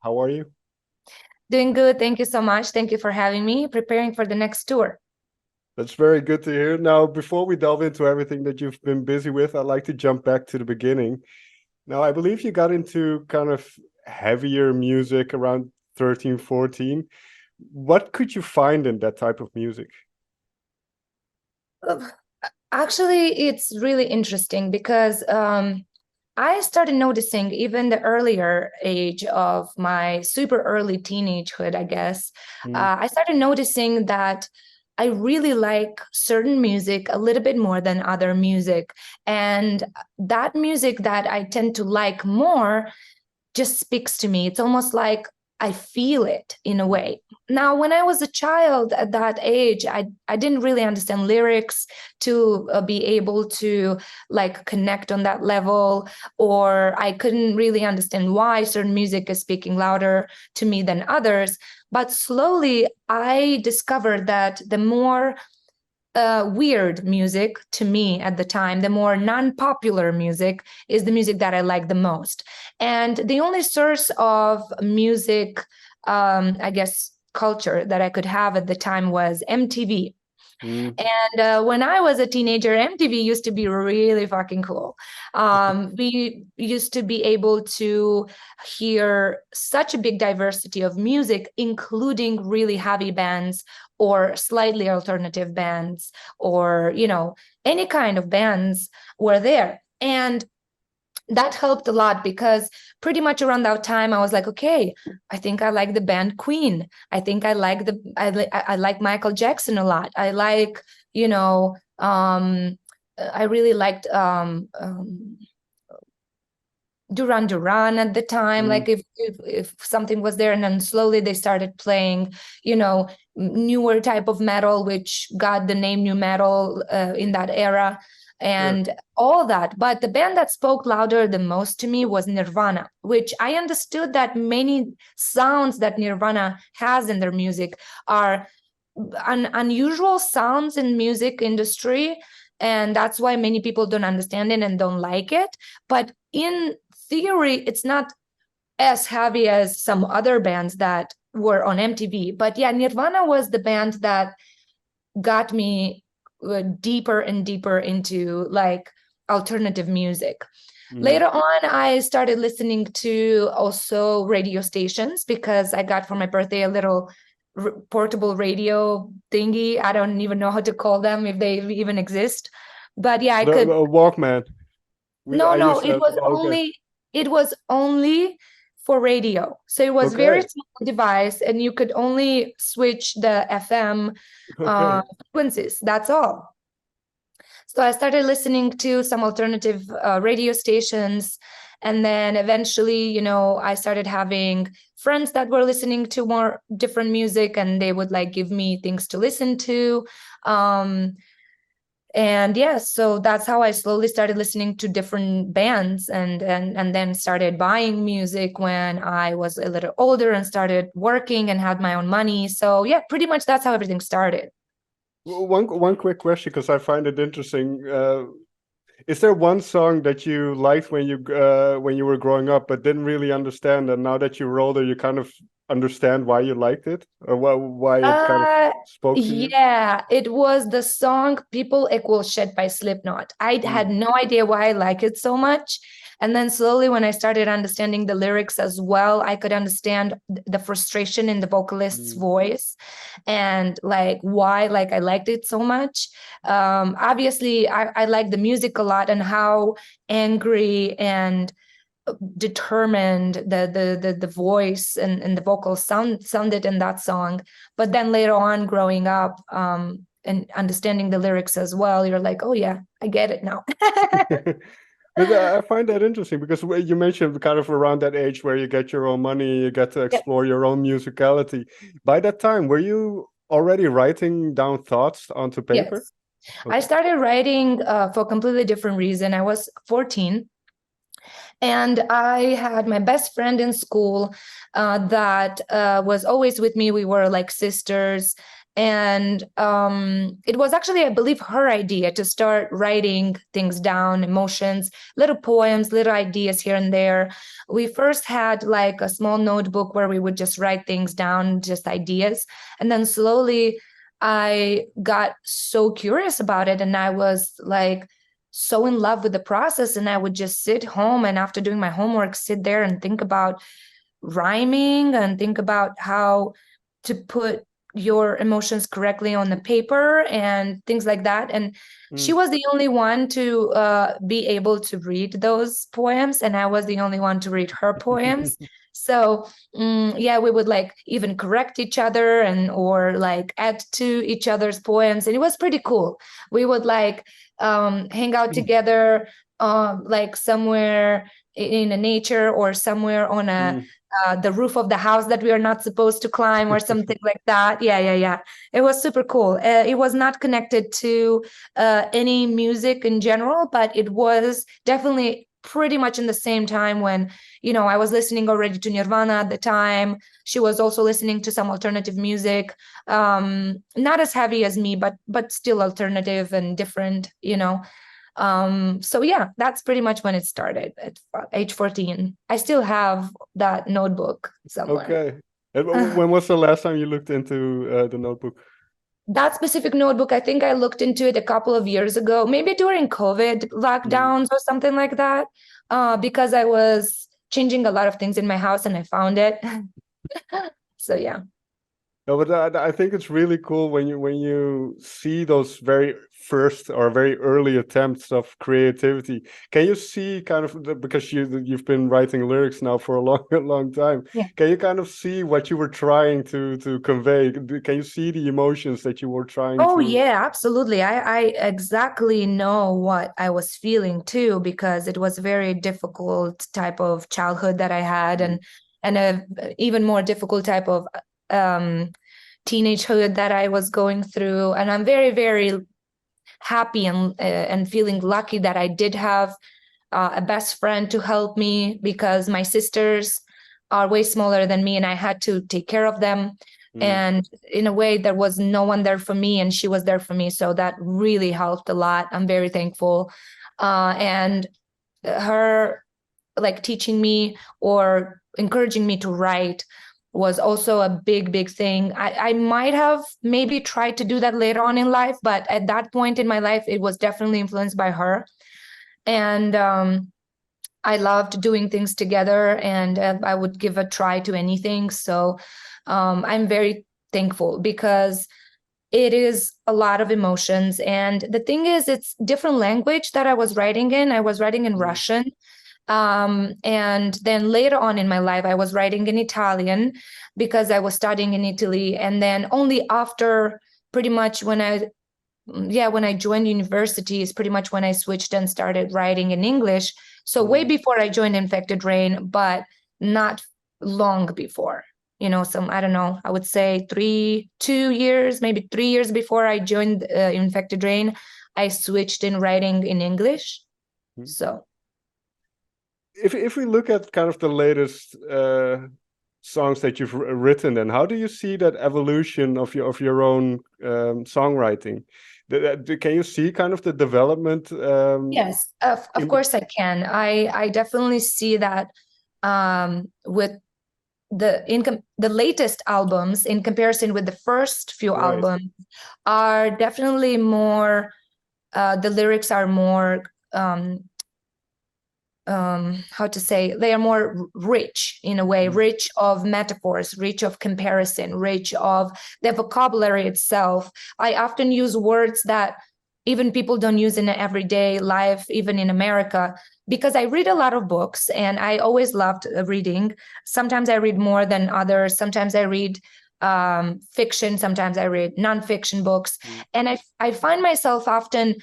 How are you? Doing good. Thank you so much. Thank you for having me. Preparing for the next tour. That's very good to hear. Now, before we delve into everything that you've been busy with, I'd like to jump back to the beginning. Now, I believe you got into kind of heavier music around 13, 14. What could you find in that type of music? Uh, Actually, it's really interesting because I started noticing even the earlier age of my super early teenagehood, I guess. Mm, I started noticing that I really like certain music a little bit more than other music. And that music that I tend to like more just speaks to me. It's almost like I feel it in a way. Now, when I was a child at that age, I didn't really understand lyrics to be able to like connect on that level, or I couldn't really understand why certain music is speaking louder to me than others. But slowly, I discovered that the more weird music to me at the time, the more non-popular music is the music that I like the most. And the only source of music, I guess, culture that I could have at the time was MTV. mm. And when I was a teenager, MTV used to be really fucking cool. We used to be able to hear such a big diversity of music, including really heavy bands or slightly alternative bands, or, any kind of bands were there. And that helped a lot because pretty much around that time I was like, okay, I think I like the band Queen. I think I like Michael Jackson a lot. I like, I really liked Duran at the time. Mm. Like if something was there, and then slowly they started playing, newer type of metal, which got the name new metal in that era, Yeah. and all that. But the band that spoke louder the most to me was Nirvana, which I understood that many sounds that Nirvana has in their music are unusual sounds in music industry, and that's why many people don't understand it and don't like it. But in theory, it's not as heavy as some other bands that were on MTV. But yeah, Nirvana was the band that got me deeper and deeper into like alternative music. Mm. Later on, I started listening to also radio stations because I got for my birthday a little portable radio thingy. I don't even know how to call them, if they even exist. But yeah, I The could. Walkman. No, I no, used to have. Okay. it was only for radio. So it was very Okay. small device, and you could only switch the FM Okay. frequencies. That's all. So I started listening to some alternative radio stations. And then eventually, I started having friends that were listening to more different music, and they would like give me things to listen to. And yeah, so that's how I slowly started listening to different bands, and then started buying music when I was a little older and started working and had my own money. So yeah, pretty much that's how everything started. One quick question, because I find it interesting. Is there one song that you liked when you were growing up, but didn't really understand, and now that you're older, you kind of understand why you liked it, or why it kind of Uh, spoke to you? yeah, it was the song People Equal Shit by Slipknot. I had Mm, no idea why I like it so much. And then slowly, when I started understanding the lyrics as well, I could understand the frustration in the vocalist's mm, voice, and like why like I liked it so much. Obviously, I like the music a lot and how angry and determined the voice and the vocals sounded in that song. But then later on, growing up, and understanding the lyrics as well, you're like, oh yeah, I get it now. mm. But I find that interesting because you mentioned kind of around that age where you get your own money, you get to Yeah. explore your own musicality. By that time, were you already writing down thoughts onto paper? Yes, I Okay. started writing for a completely different reason. I was 14, and I had my best friend in school that was always with me. We were like sisters. And it was actually, I believe, her idea to start writing things down, emotions, little poems, little ideas here and there. We first had like a small notebook where we would just write things down, just ideas. And then slowly I got so curious about it, and I was like so in love with the process. And I would just sit home and after doing my homework, sit there and think about rhyming and think about how to put your emotions correctly on the paper and things like that. And she was the only one to be able to read those poems, and I was the only one to read her poems. So yeah, we would like even correct each other and or like add to each other's poems, and it was pretty cool. We would like hang out together like somewhere in a nature or somewhere on a the roof of the house that we are not supposed to climb or something like that. Yeah. It was super cool. It was not connected to any music in general, but it was definitely pretty much in the same time when, you know, I was listening already to Nirvana at the time. She was also listening to some alternative music, not as heavy as me, but still alternative and different, you know. So yeah, that's pretty much when it started at age 14. I still have that notebook somewhere. Okay. And when was the last time you looked into the notebook? That specific notebook, I think I looked into it a couple of years ago, maybe during COVID lockdowns or something like that, because I was changing a lot of things in my house and I found it. So yeah. No, but I think it's really cool when you see those very first or very early attempts of creativity. Can you see kind of because you've been writing lyrics now for a long time? Yeah. Can you kind of see what you were trying to convey? Can you see the emotions that you were trying Oh to? yeah, absolutely. I exactly know what I was feeling too, because it was a very difficult type of childhood that I had, and a even more difficult type of teenagehood that I was going through. And I'm very, very happy and feeling lucky that I did have a best friend to help me, because my sisters are way smaller than me and I had to take care of them. And in a way, there was no one there for me and she was there for me. So that really helped a lot. I'm very thankful. And her like teaching me or encouraging me to write was also a big thing. I might have maybe tried to do that later on in life, but at that point in my life, it was definitely influenced by her. And I loved doing things together, and I would give a try to anything. So I'm very thankful, because it is a lot of emotions. And the thing is, it's different language that I was writing in. I was writing in Russian. And then later on in my life, I was writing in Italian because I was studying in Italy. And then only after pretty much when I joined university is pretty much when I switched and started writing in English. So way before I joined Infected Rain, but not long before, you know, I don't know, I would say 2 years, maybe 3 years before I joined Infected Rain, I switched in writing in English. So. If we look at kind of the latest songs that you've written, then how do you see that evolution of your own songwriting? Can you see kind of the development? Yes, of course I can. I definitely see that with the latest albums in comparison with the first few albums are definitely more. The lyrics are more. How to say, they are more rich in a way, rich of metaphors, rich of comparison, rich of the vocabulary itself. I often use words that even people don't use in everyday life, even in America, because I read a lot of books and I always loved reading. Sometimes I read more than others. Sometimes I read fiction. Sometimes I read nonfiction books. And I find myself often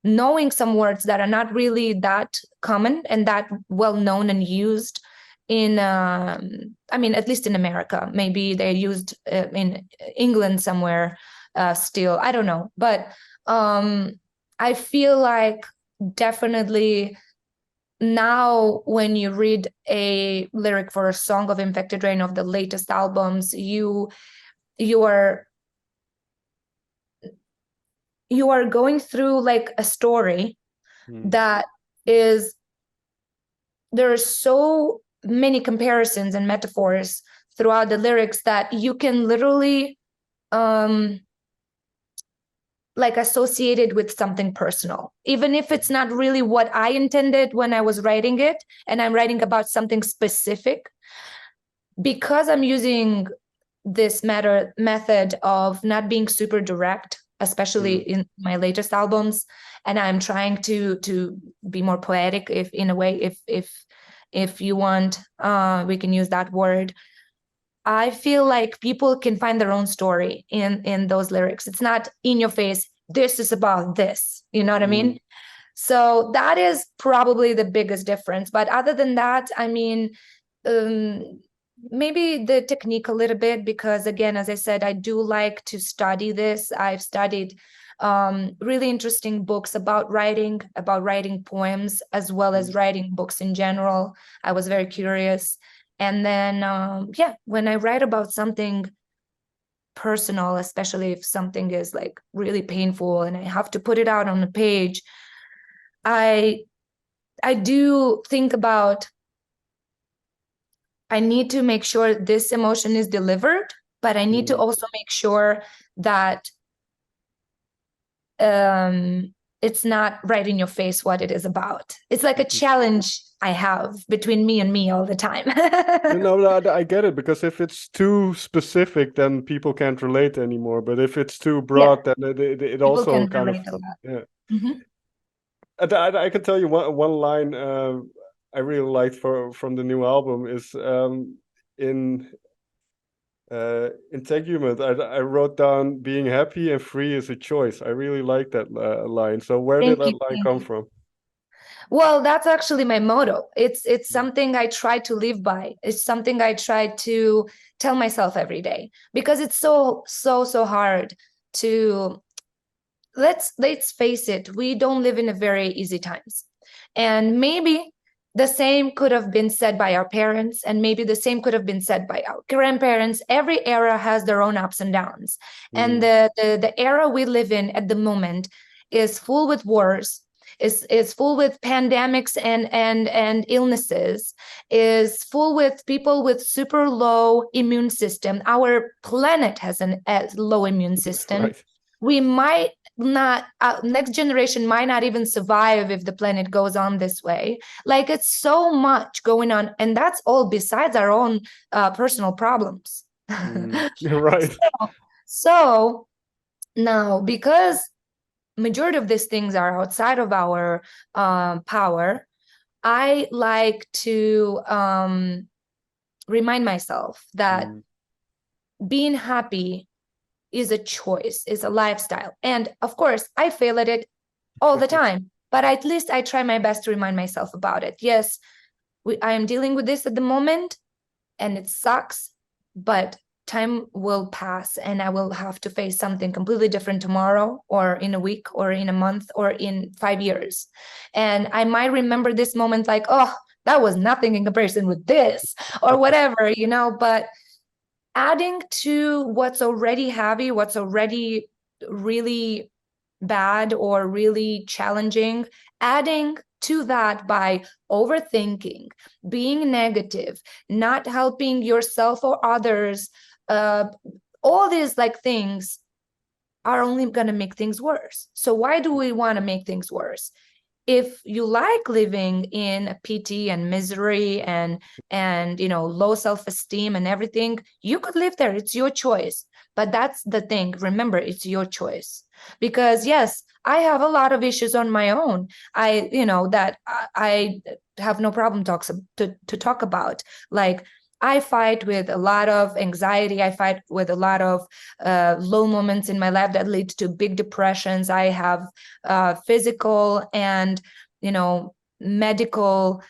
knowing some words that are not really that common and that well known and used in, I mean, at least in America. Maybe they're used in England somewhere still. I don't know. But I feel like definitely now when you read a lyric for a song of Infected Rain of the latest albums, you are you are going through like a story that is, there are so many comparisons and metaphors throughout the lyrics that you can literally like associate it with something personal, even if it's not really what I intended when I was writing it, and I'm writing about something specific. Because I'm using this method of not being super direct, especially in my latest albums, and I'm trying to be more poetic, if in a way, if you want, we can use that word. I feel like people can find their own story in those lyrics. It's not in your face, this is about this, you know what I mean? So that is probably the biggest difference. But other than that, I mean, maybe the technique a little bit, because again, as I said, I do like to study this. I've studied really interesting books about writing poems, as well as writing books in general. I was very curious. And then, when I write about something personal, especially if something is like really painful and I have to put it out on the page, I do think about, I need to make sure this emotion is delivered, but I need to also make sure that it's not right in your face what it is about. It's like a challenge I have between me and me all the time. I get it, because if it's too specific, then people can't relate anymore. But if it's too broad, then it also kind of, yeah. And I can tell you one line I really liked from the new album is in Integument. I wrote down, being happy and free is a choice. I really like that line. So where did that line come from? Well, that's actually my motto. It's something I try to live by. It's something I try to tell myself every day, because it's so hard to, let's face it, we don't live in a very easy times. And maybe the same could have been said by our parents, and maybe the same could have been said by our grandparents. Every era has their own ups and downs. And the era we live in at the moment is full with wars, is full with pandemics and illnesses, is full with people with super low immune system. Our planet has a low immune system. Right. We might not, next generation might not even survive if the planet goes on this way. Like, it's so much going on, and that's all besides our own personal problems. You're right. So now, because majority of these things are outside of our power, I like to remind myself that being happy is a choice, is a lifestyle. And of course, I fail at it all the time, but at least I try my best to remind myself about it. Yes, I am dealing with this at the moment, and it sucks, but time will pass, and I will have to face something completely different tomorrow, or in a week, or in a month, or in 5 years. And I might remember this moment like, oh, that was nothing in comparison with this, or whatever, you know. But adding to what's already heavy, what's already really bad or really challenging, adding to that by overthinking, being negative, not helping yourself or others, all these like things are only going to make things worse. So why do we want to make things worse? If you like living in pity and misery and low self-esteem and everything, you could live there. It's your choice. But that's the thing. Remember, it's your choice. Because yes, I have a lot of issues on my own. I have no problem to talk about. Like, I fight with a lot of anxiety. I fight with a lot of low moments in my life that lead to big depressions. I have physical and, medical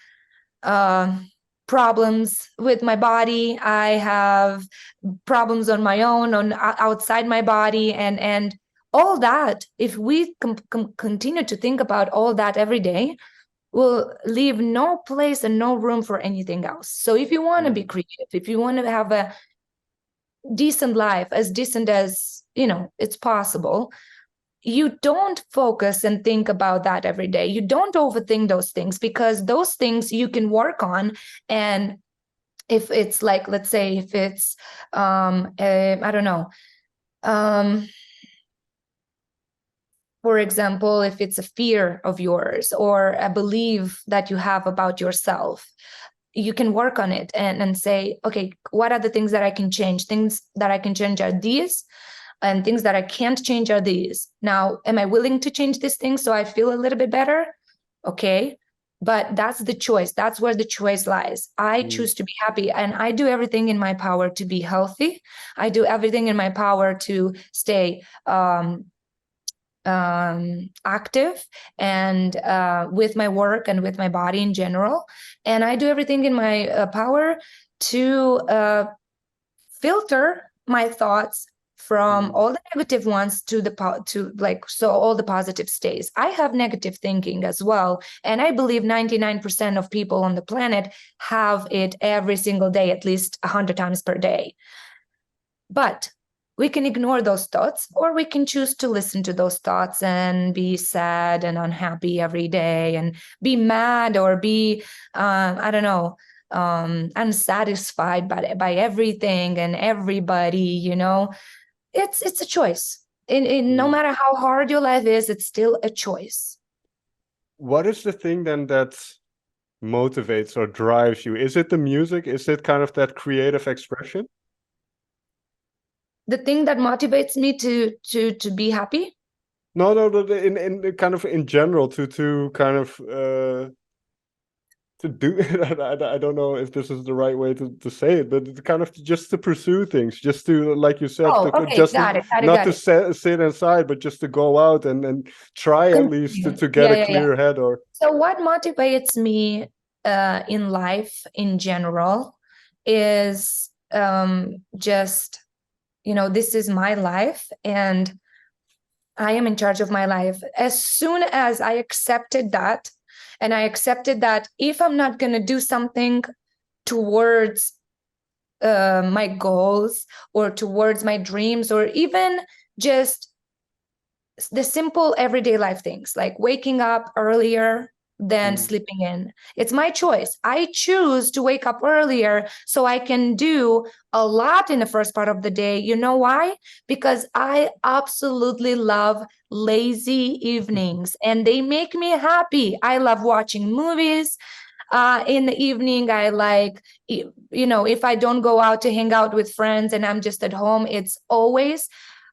problems with my body. I have problems on my own, outside my body, and all that. If we continue to think about all that every day, will leave no place and no room for anything else. So if you want to be creative, if you want to have a decent life, as decent as, it's possible, you don't focus and think about that every day. You don't overthink those things, because those things you can work on. And if it's like, let's say, if it's I don't know, for example, if it's a fear of yours or a belief that you have about yourself, you can work on it and say, okay, what are the things that I can change? Things that I can change are these, and things that I can't change are these. Now, am I willing to change these things so I feel a little bit better? Okay. But that's the choice. That's where the choice lies. I choose to be happy, and I do everything in my power to be healthy. I do everything in my power to stay active and with my work and with my body in general. And I do everything in my power to filter my thoughts from all the negative ones to so all the positive stays. I have negative thinking as well, and I believe 99% of people on the planet have it every single day, at least 100 times per day. But we can ignore those thoughts, or we can choose to listen to those thoughts and be sad and unhappy every day, and be mad, or be I don't know, unsatisfied by everything and everybody. It's a choice. No matter how hard your life is, it's still a choice. What is the thing then that motivates or drives you? Is it the music? Is it kind of that creative expression? The thing that motivates me to be happy? No, in kind of in general, to kind of to do I don't know if this is the right way to say it, but kind of just to pursue things, just to, like you said, just not to sit inside, but just to go out and try at least to get a clear head. Or so what motivates me in life in general is just, this is my life and I am in charge of my life. As soon as I accepted that, and I accepted that if I'm not going to do something towards my goals or towards my dreams, or even just the simple everyday life things like waking up earlier than sleeping in. It's my choice. I choose to wake up earlier so I can do a lot in the first part of the day. You know why? Because I absolutely love lazy evenings and they make me happy. I love watching movies in the evening. I like, if I don't go out to hang out with friends and I'm just at home,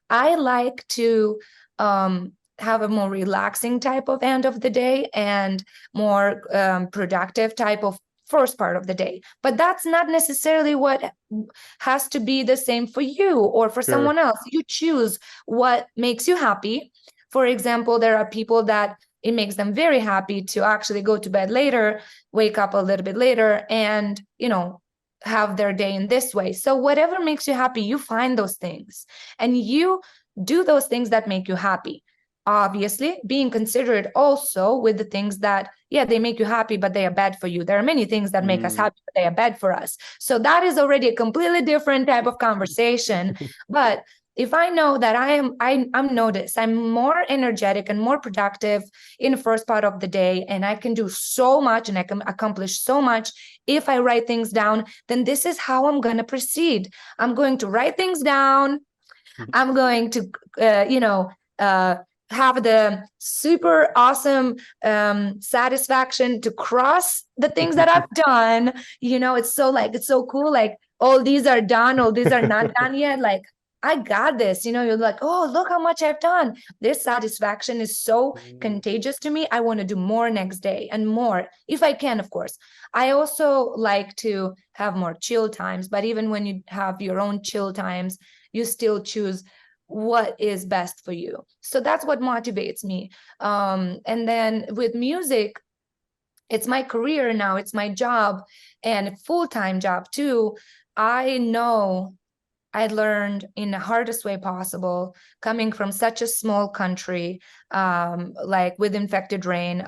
I like to have a more relaxing type of end of the day and more productive type of first part of the day. But that's not necessarily what has to be the same for you or for someone else. You choose what makes you happy. For example, there are people that it makes them very happy to actually go to bed later, wake up a little bit later, and, have their day in this way. So whatever makes you happy, you find those things and you do those things that make you happy. Obviously, being considerate also with the things that, they make you happy, but they are bad for you. There are many things that make us happy, but they are bad for us. So that is already a completely different type of conversation. But if I know that I'm noticed, I'm more energetic and more productive in the first part of the day, and I can do so much and I can accomplish so much if I write things down, then this is how I'm going to proceed. I'm going to write things down. I'm going to, have the super awesome satisfaction to cross the things that I've done. It's so cool. Like, all these are done, all these are not done yet. Like, I got this, you're like, oh, look how much I've done. This satisfaction is so contagious to me. I want to do more next day and more if I can, of course. I also like to have more chill times, but even when you have your own chill times, you still choose what is best for you. So that's what motivates me. And then with music, it's my career now, it's my job and full-time job too. I know I learned in the hardest way possible, coming from such a small country, like with infected rain,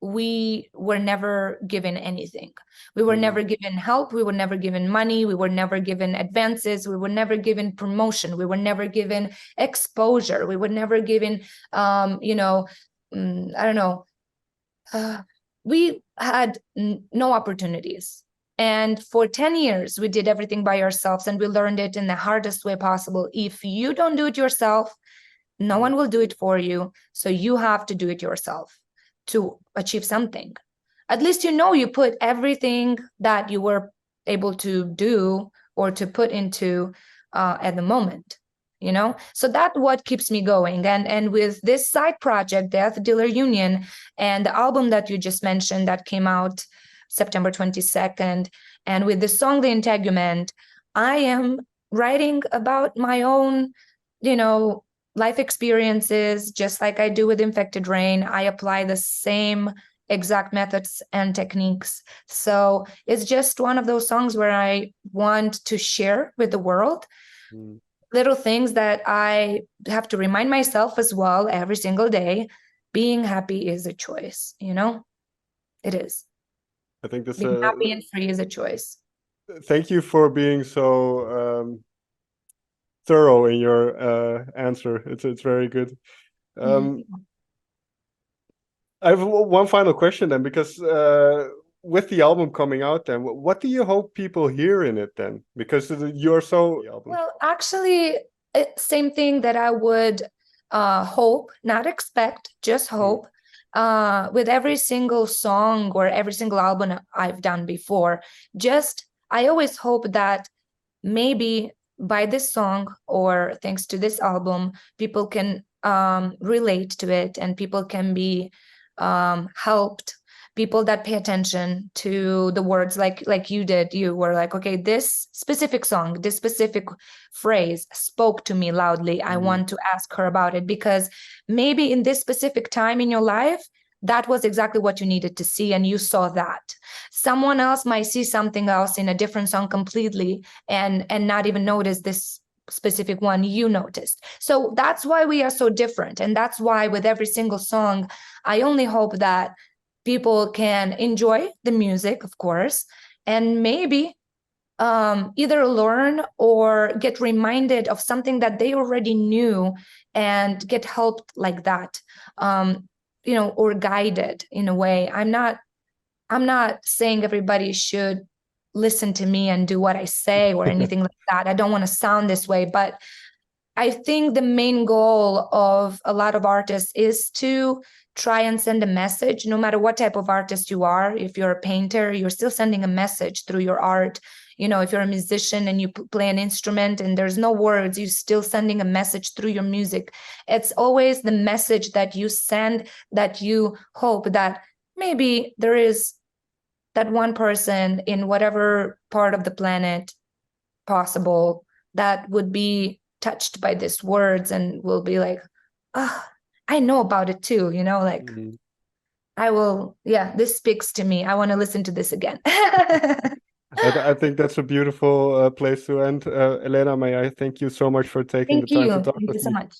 we were never given anything. We were never given help. We were never given money. We were never given advances. We were never given promotion. We were never given exposure. We were never given, I don't know. We had no opportunities. And for 10 years, we did everything by ourselves, and we learned it in the hardest way possible. If you don't do it yourself, no one will do it for you. So you have to do it yourself to achieve something. At least you put everything that you were able to do or to put into at the moment, So that's what keeps me going. And with this side project, Death Dealer Union, and the album that you just mentioned that came out September 22nd, and with the song The Integument, I am writing about my own, life experiences, just like I do with Infected Rain. I apply the same exact methods and techniques. So it's just one of those songs where I want to share with the world little things that I have to remind myself as well every single day. Being happy is a choice, It is. I think this being happy and free is a choice. Thank you for being so thorough in your answer. It's very good. I have one final question then, because with the album coming out, then what do you hope people hear in it then? Because you're so well, actually, same thing that I would hope, not expect, just hope. With every single song or every single album I've done before, I always hope that maybe by this song or thanks to this album, people can relate to it, and people can be helped. People that pay attention to the words like you did. You were like, okay, this specific song, this specific phrase spoke to me loudly. I want to ask her about it, because maybe in this specific time in your life, that was exactly what you needed to see, and you saw that. Someone else might see something else in a different song completely and not even notice this specific one you noticed. So that's why we are so different. And that's why with every single song, I only hope that people can enjoy the music, of course, and maybe either learn or get reminded of something that they already knew and get helped like that, or guided in a way. I'm not saying everybody should listen to me and do what I say or anything like that. I don't want to sound this way, but I think the main goal of a lot of artists is to try and send a message, no matter what type of artist you are. If you're a painter, you're still sending a message through your art. If you're a musician and you play an instrument and there's no words, you're still sending a message through your music. It's always the message that you send, that you hope that maybe there is that one person in whatever part of the planet possible that would be touched by these words and will be like, oh, I know about it too, I will, this speaks to me. I want to listen to this again. I think that's a beautiful place to end. Elena, may I thank you so much for taking the time to talk with me. Thank you so much.